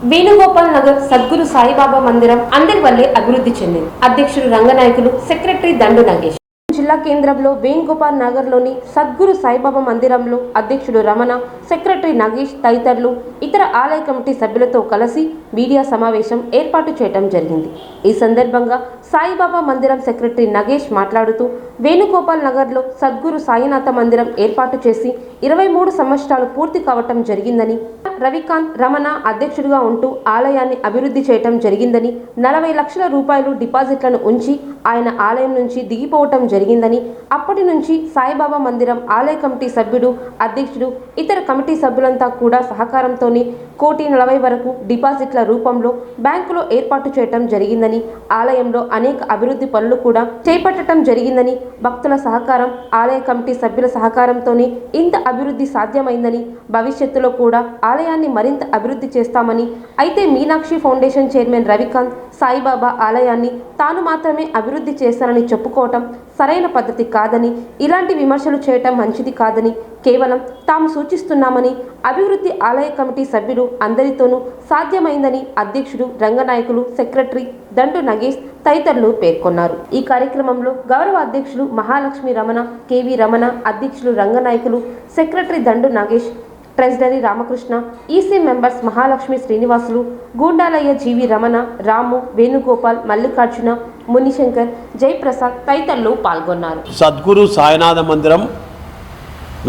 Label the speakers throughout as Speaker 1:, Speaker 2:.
Speaker 1: వేణుగోపాల్ నగర్ సద్గురు సాయిబాబా మందిరం అందరి వల్లే అభివృద్ధి చెందింది. అధ్యక్షుడు రంగనాయకులు, సెక్రటరీ దండు నాగేష్. జిల్లా కేంద్రంలో వేణుగోపాల్ నగర్లోని సద్గురు సాయిబాబా మందిరంలో అధ్యక్షుడు రమణ, సెక్రటరీ నాగేష్ తదితరులు ఇతర ఆలయ కమిటీ సభ్యులతో కలిసి మీడియా సమావేశం ఏర్పాటు చేయడం జరిగింది. ఈ సందర్భంగా సాయిబాబా మందిరం సెక్రటరీ నాగేష్ మాట్లాడుతూ వేణుగోపాల్ నగర్లో సద్గురు సాయినాథ మందిరం ఏర్పాటు చేసి 23 సంవత్సరాలు పూర్తి కావటం జరిగిందని, రవికాంత్, రమణ అధ్యక్షుడిగా ఉంటూ ఆలయాన్ని అభివృద్ధి చేయటం జరిగిందని, 40 లక్షల రూపాయలు డిపాజిట్లను ఉంచి ఆయన ఆలయం నుంచి దిగిపోవటం జరిగిందని, అప్పటి నుంచి సాయిబాబా మందిరం ఆలయ కమిటీ సభ్యుడు, అధ్యక్షుడు, ఇతర కమిటీ సభ్యులంతా కూడా సహకారంతోనే 1,40,00,000 వరకు డిపాజిట్ల రూపంలో బ్యాంకులో ఏర్పాటు చేయటం జరిగిందని, ఆలయంలో అనేక అభివృద్ధి పనులు కూడా చేపట్టడం జరిగిందని, భక్తుల సహకారం, ఆలయ కమిటీ సభ్యుల సహకారంతోనే ఇంత అభివృద్ధి సాధ్యమైందని, భవిష్యత్తులో కూడా ఆలయాన్ని మరింత అభివృద్ధి చేస్తామని, అయితే మీనాక్షి ఫౌండేషన్ చైర్మన్ రవికాంత్ సాయిబాబా ఆలయాన్ని తాను మాత్రమే అభివృద్ధి చేశానని చెప్పుకోవటం సరైన పద్ధతి కాదని, ఇలాంటి విమర్శలు చేయటం మంచిది కాదని, కేవలం తాము సూచిస్తున్నామని, అభివృద్ధి ఆలయ కమిటీ సభ్యులు అందరితోనూ సాధ్యమైందని అధ్యక్షుడు రంగనాయకులు, సెక్రటరీ దండు నగేష్ తదితరులు పేర్కొన్నారు. ఈ కార్యక్రమంలో గౌరవ అధ్యక్షులు మహాలక్ష్మి రమణ, కేవి రమణ, అధ్యక్షులు Ranganayakulu, secretary Dandu Nagesh, treasury Ramakrishna, EC members Mahalakshmi Srinivasulu, Goondalaiah, GV Ramana, Ramu, Venugopal, Mallikarjuna, Munishankar, Jayaprasad తదితరులు పాల్గొన్నారు.
Speaker 2: సద్గురు సాయినాథ మందిరం,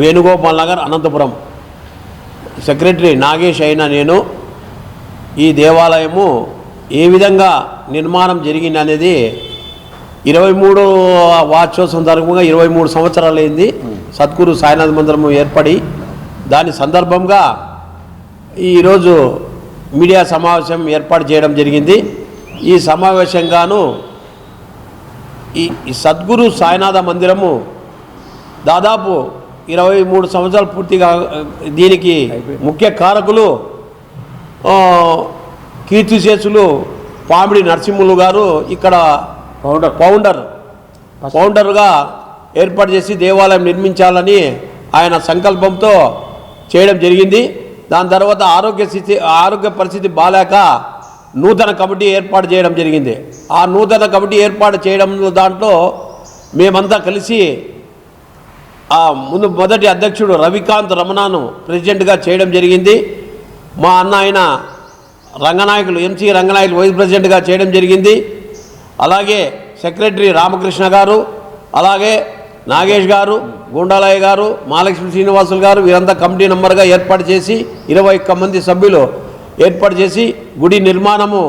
Speaker 2: వేణుగోపాల్ నగర్, అనంతపురం సెక్రటరీ నాగేష్ అయిన నేను ఈ దేవాలయము ఏ విధంగా నిర్మాణం జరిగింది అనేది 23వ వార్షికోత్సవం సందర్భంగా 23 సంవత్సరాలు అయింది సద్గురు సాయినాథ మందిరం ఏర్పడి. దాని సందర్భంగా ఈరోజు మీడియా సమావేశం ఏర్పాటు చేయడం జరిగింది. ఈ సమావేశంగాను ఈ సద్గురు సాయినాథ మందిరము దాదాపు 23 సంవత్సరాలు పూర్తిగా దీనికి ముఖ్య కారకులు కీర్తిశేషులు పామిడి నరసింహులు గారు ఇక్కడ ఫౌండర్గా ఏర్పాటు చేసి దేవాలయం నిర్మించాలని ఆయన సంకల్పంతో చేయడం జరిగింది. దాని తర్వాత ఆరోగ్య పరిస్థితి బాలేక నూతన కమిటీ ఏర్పాటు చేయడం జరిగింది. ఆ నూతన కమిటీ ఏర్పాటు చేయడం దాంట్లో మేమంతా కలిసి మొదటి అధ్యక్షుడు రవికాంత్ రమణను ప్రెసిడెంట్గా చేయడం జరిగింది. మా అన్న ఆయన రంగనాయకులు, ఎంసీ రంగనాయకులు వైస్ ప్రెసిడెంట్గా చేయడం జరిగింది. అలాగే సెక్రటరీ రామకృష్ణ గారు, అలాగే నాగేష్ గారు, గుండాలయ్య గారు, మహాలక్ష్మి శ్రీనివాసులు గారు వీరంతా కమిటీ నంబర్గా ఏర్పాటు చేసి 21 మంది సభ్యులు ఏర్పాటు చేసి గుడి నిర్మాణము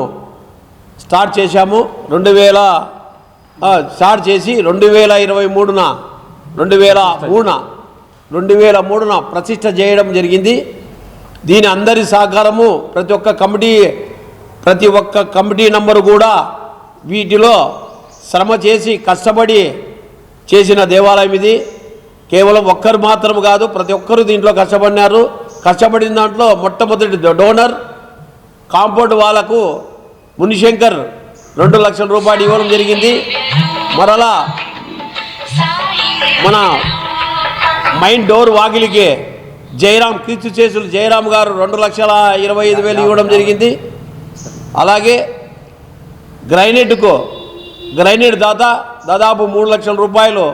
Speaker 2: స్టార్ట్ చేశాము. 2023న ప్రతిష్ఠ చేయడం జరిగింది. దీని అందరి సహకారము ప్రతి ఒక్క కమిటీ నంబరు కూడా వీటిలో శ్రమ చేసి కష్టపడి చేసిన దేవాలయం ఇది. కేవలం ఒక్కరు మాత్రం కాదు, ప్రతి ఒక్కరు దీంట్లో కష్టపడినారు. కష్టపడిన దాంట్లో మొట్టమొదటి డోనర్ కాంపౌండ్ వాళ్ళకు మునిశంకర్ 2 లక్షల రూపాయలు ఇవ్వడం జరిగింది. మరలా మన మైన్ డోర్ వాకిలికి జయరామ్, కీర్తిశేషులు జయరామ్ గారు 2,25,000 ఇవ్వడం జరిగింది. అలాగే గ్రైనేట్ దాదాపు 3 లక్షల రూపాయలు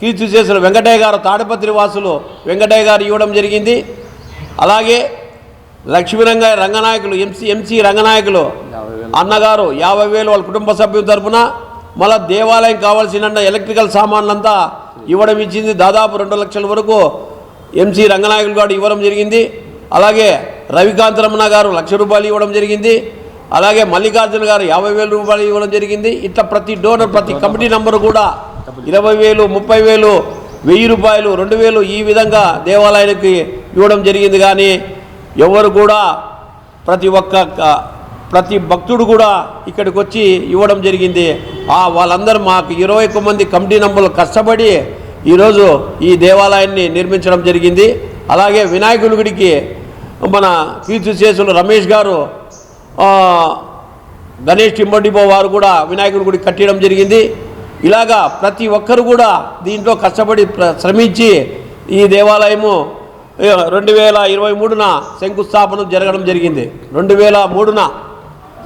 Speaker 2: కీర్తిశేషులు వెంకటయ్య గారు, తాడిపత్రి వాసులు వెంకటయ్య గారు ఇవ్వడం జరిగింది. అలాగే రంగనాయకులు, ఎంసీ రంగనాయకులు అన్నగారు 50,000 వాళ్ళ కుటుంబ సభ్యుల తరఫున, మళ్ళీ దేవాలయం కావాల్సిన ఎలక్ట్రికల్ సామాన్లంతా ఇవ్వడం ఇచ్చింది. దాదాపు 2 లక్షల వరకు ఎంసీ రంగనాయకులు గారు ఇవ్వడం జరిగింది. అలాగే రవికాంత్ రమణ గారు 1,00,000 రూపాయలు ఇవ్వడం జరిగింది. అలాగే మల్లికార్జున గారు 50,000 రూపాయలు ఇవ్వడం జరిగింది. ఇట్లా ప్రతి డోనర్, ప్రతి కమిటీ నంబరు కూడా 20,000, 30,000, 1,000 రూపాయలు, 2,000 ఈ విధంగా దేవాలయానికి ఇవ్వడం జరిగింది. కానీ ఎవరు కూడా ప్రతి భక్తుడు కూడా ఇక్కడికి వచ్చి ఇవ్వడం జరిగింది. వాళ్ళందరూ మాకు 21 మంది కమిటీ నంబర్లు కష్టపడి ఈరోజు ఈ దేవాలయాన్ని నిర్మించడం జరిగింది. అలాగే వినాయకుడి గుడికి మన కీర్తిశేషులు రమేష్ గారు, గణేష్ టింబడిపో వారు కూడా వినాయకుడి గుడి కట్టడం జరిగింది. ఇలాగా ప్రతి ఒక్కరు కూడా దీంట్లో కష్టపడి శ్రమించి ఈ దేవాలయము 2023న శంకుస్థాపన జరగడం జరిగింది. 2003న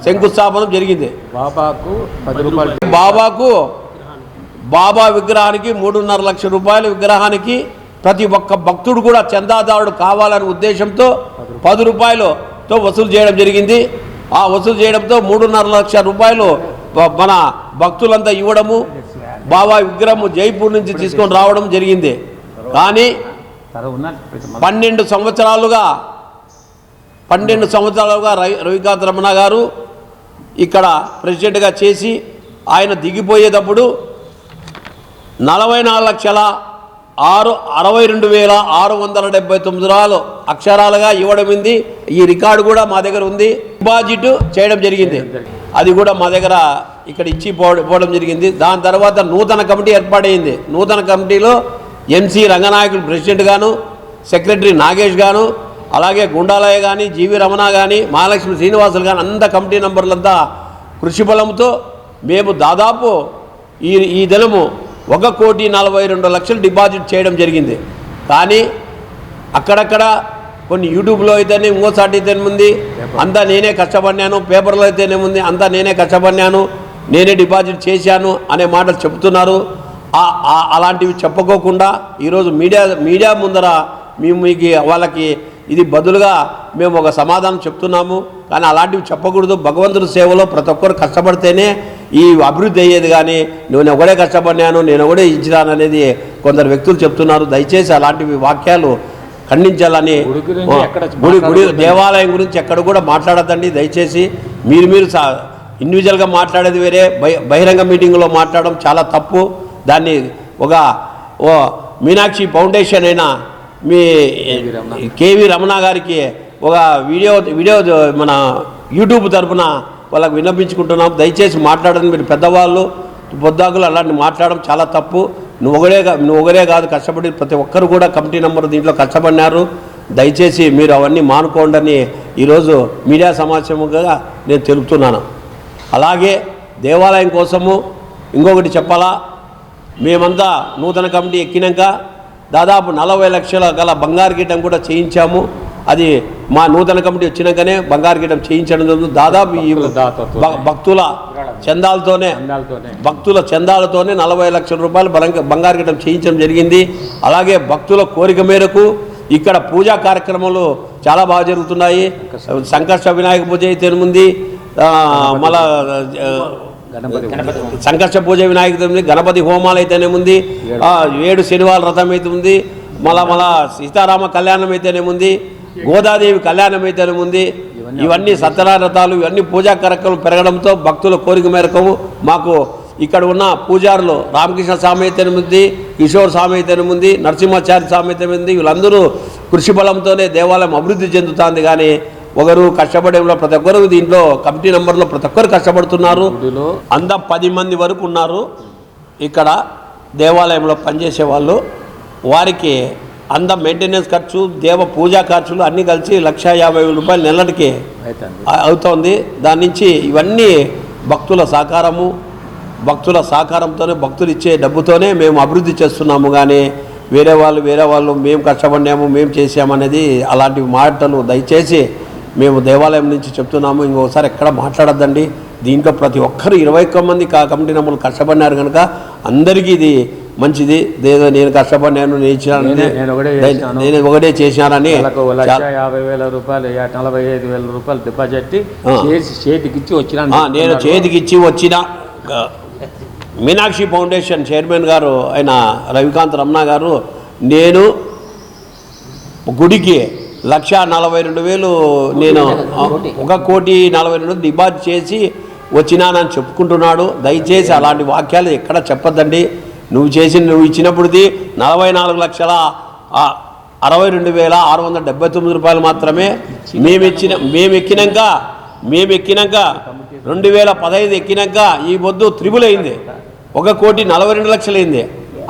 Speaker 2: శంకుస్థాపన జరిగింది.
Speaker 3: బాబాకు 10 రూపాయలు
Speaker 2: బాబా విగ్రహానికి 3.5 లక్షల రూపాయల విగ్రహానికి ప్రతి ఒక్క భక్తుడు కూడా చందాదారుడు కావాలనే ఉద్దేశంతో 10 రూపాయలతో వసూలు చేయడం జరిగింది. ఆ వసూలు చేయడంతో 3.5 లక్షల రూపాయలు మన భక్తులంతా ఇవ్వడము, బాబా విగ్రహము జైపూర్ నుంచి తీసుకొని రావడం జరిగింది. కానీ 12 సంవత్సరాలుగా రవికాంత్ రమణ గారు ఇక్కడ ప్రెసిడెంట్గా చేసి ఆయన దిగిపోయేటప్పుడు 44,62,679 అక్షరాలుగా ఇవ్వడమింది. ఈ రికార్డు కూడా మా దగ్గర ఉంది. డిపాజిట్ చేయడం జరిగింది. అది కూడా మా దగ్గర ఇక్కడ ఇచ్చి పోవడం జరిగింది. దాని తర్వాత నూతన కమిటీ ఏర్పాటైంది. నూతన కమిటీలో ఎంసీ రంగనాయకులు ప్రెసిడెంట్ గాను, సెక్రటరీ నాగేష్ గాను, అలాగే గుండాలయ్య కానీ, జీవి రమణ కానీ, మహాలక్ష్మి శ్రీనివాసులు కానీ అంత కమిటీ నంబర్లంతా కృషి బలంతో మేము దాదాపు ఈ దినము 1,42,00,000 డిపాజిట్ చేయడం జరిగింది. కానీ అక్కడక్కడ కొన్ని యూట్యూబ్లో అయితేనే ఇంకోసారి అయితేనేముంది అంతా నేనే కష్టపడినాను, పేపర్లో అయితేనేముంది అంతా నేనే కష్టపడినాను, నేనే డిపాజిట్ చేశాను అనే మాటలు చెప్తున్నారు. అలాంటివి చెప్పుకోకుండా ఈరోజు మీడియా ముందర మీకు వాళ్ళకి ఇది బదులుగా మేము ఒక సమాధానం చెప్తున్నాము. కానీ అలాంటివి చెప్పకూడదు. భగవంతుడి సేవలో ప్రతి ఒక్కరు కష్టపడితేనే ఈ అభివృద్ధి అయ్యేది. కానీ నేను ఒకడే కష్టపడినాను, నేను ఒకడే ఇచ్చినాను అనేది కొందరు వ్యక్తులు చెప్తున్నారు. దయచేసి అలాంటివి వాక్యాలు ఖండించాలని, గుడి దేవాలయం గురించి ఎక్కడ కూడా మాట్లాడద్దండి. దయచేసి మీరు ఇండివిజువల్గా మాట్లాడేది వేరే, బహిరంగ మీటింగ్లో మాట్లాడడం చాలా తప్పు. దాన్ని ఓ మీనాక్షి ఫౌండేషన్ అయినా మీ కేవీ రమణ గారికి ఒక వీడియో మన యూట్యూబ్ తరఫున వాళ్ళకి విన్నపించుకుంటున్నాం. దయచేసి మాట్లాడండి. మీరు పెద్దవాళ్ళు పొద్దాకులు అలాంటి మాట్లాడడం చాలా తప్పు. నువ్వు ఒకరే కాదు కష్టపడి ప్రతి ఒక్కరు కూడా కమిటీ నెంబర్ దీంట్లో కష్టపడినారు. దయచేసి మీరు అవన్నీ మానుకోండి ఈరోజు మీడియా సమావేశంగా నేను తెలుపుతున్నాను. అలాగే దేవాలయం కోసము ఇంకొకటి చెప్పాలా, మేమంతా నూతన కమిటీ ఎక్కినాక దాదాపు 40 లక్షల గల బంగారు గీటం కూడా చేయించాము. అది మా నూతన కమిటీ వచ్చినాకనే బంగారు గీటం చేయించడం జరుగుతుంది. దాదాపు ఈ భక్తుల చందాలతోనే 40 లక్షల రూపాయలు బంగారు గీటం చేయించడం జరిగింది. అలాగే భక్తుల కోరిక మేరకు ఇక్కడ పూజా కార్యక్రమాలు చాలా బాగా జరుగుతున్నాయి. సంకష్ట వినాయక పూజ అయితే ఉంది, మళ్ళా సంకష్ట పూజ వినాయక గణపతి హోమాలు అయితేనేముంది, 7 శనివారం రథం అయితే ఉంది, మళ్ళా సీతారామ కళ్యాణం అయితేనేముంది, గోదాదేవి కళ్యాణం అయితేనేముంది. ఇవన్నీ సత్యనారాయణ వ్రతాలు ఇవన్నీ పూజా కార్యక్రమాలు పెరగడంతో భక్తుల కోరిక మేరకు మాకు ఇక్కడ ఉన్న పూజారులు రామకృష్ణ స్వామి అయితేనేముంది, కిషోర్ స్వామి అయితేనేముంది, నరసింహాచార్య స్వామి అయితేనేముంది, వీళ్ళందరూ కృషి బలంతోనే దేవాలయం అభివృద్ధి చెందుతుంది. కానీ ఒకరు కష్టపడే ప్రతి ఒక్కరు దీంట్లో కమిటీ నెంబర్లో ప్రతి ఒక్కరు కష్టపడుతున్నారు. అంతా 10 మంది వరకు ఉన్నారు ఇక్కడ దేవాలయంలో పనిచేసే వాళ్ళు. వారికి అంత మెయింటెనెన్స్ ఖర్చు, పూజా ఖర్చులు అన్నీ కలిసి 1,50,000 రూపాయలు నెలటికి అవుతోంది. దాని నుంచి ఇవన్నీ భక్తుల సహకారంతోనే భక్తులు ఇచ్చే డబ్బుతోనే మేము అభివృద్ధి చేస్తున్నాము. కానీ వేరే వాళ్ళు మేము కష్టపడినాము, మేము చేసామనేది అలాంటి మాటలు దయచేసి మేము దేవాలయం నుంచి చెప్తున్నాము. ఇంకోసారి ఎక్కడ మాట్లాడద్దండి. దీంట్లో ప్రతి ఒక్కరు 21 మంది కమిటీ నెంబర్లు కష్టపడినారు కనుక అందరికీ ఇది మంచిది. నేను కష్టపడినాను, నేను ఒకటే చేశానని
Speaker 3: 50,000 రూపాయలు 45,000 రూపాయలు డిపాజిట్ చేతికిచ్చి వచ్చిన
Speaker 2: నేను చేతికిచ్చి వచ్చిన మీనాక్షి ఫౌండేషన్ చైర్మన్ గారు అయిన రవికాంత్ రమణ గారు నేను గుడికి 1,42,000 నేను 1,42,000 డిపాజిట్ చేసి వచ్చినానని చెప్పుకుంటున్నాడు. దయచేసి అలాంటి వాక్యాలు ఎక్కడ చెప్పొద్దండి. నువ్వు ఇచ్చినప్పుడుది 44,62,679 రూపాయలు మాత్రమే. మేము ఎక్కినాక 2015 ఎక్కినాక ఈ పొద్దు త్రిబుల్ అయింది, 1,42,00,000 అయింది.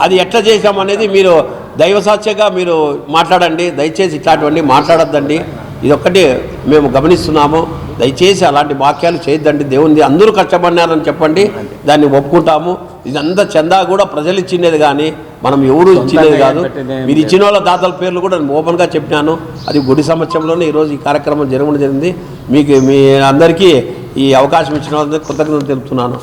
Speaker 2: అది ఎట్లా చేశామనేది మీరు దైవసాక్ష్యంగా మీరు మాట్లాడండి. దయచేసి ఇట్లాంటివన్నీ మాట్లాడొద్దండి. ఇదొక్కటి మేము గమనిస్తున్నాము. దయచేసి అలాంటి వాక్యాలు చేయొద్దండి. దేవునిది అందరూ కష్టపడినారని చెప్పండి, దాన్ని ఒప్పుకుంటాము. ఇదంతా చందా కూడా ప్రజలు ఇచ్చినది కానీ మనం ఎవరు ఇచ్చినది కాదు. మీరు ఇచ్చిన వాళ్ళ దాతల పేర్లు కూడా నేను ఓపెన్గా చెప్పినాను. అది గుడి సమక్షంలోనే ఈరోజు ఈ కార్యక్రమం జరగడం జరిగింది. మీకు మీ అందరికీ ఈ అవకాశం ఇచ్చిన వాళ్ళకి కృతజ్ఞతలు తెలుపుతున్నాను.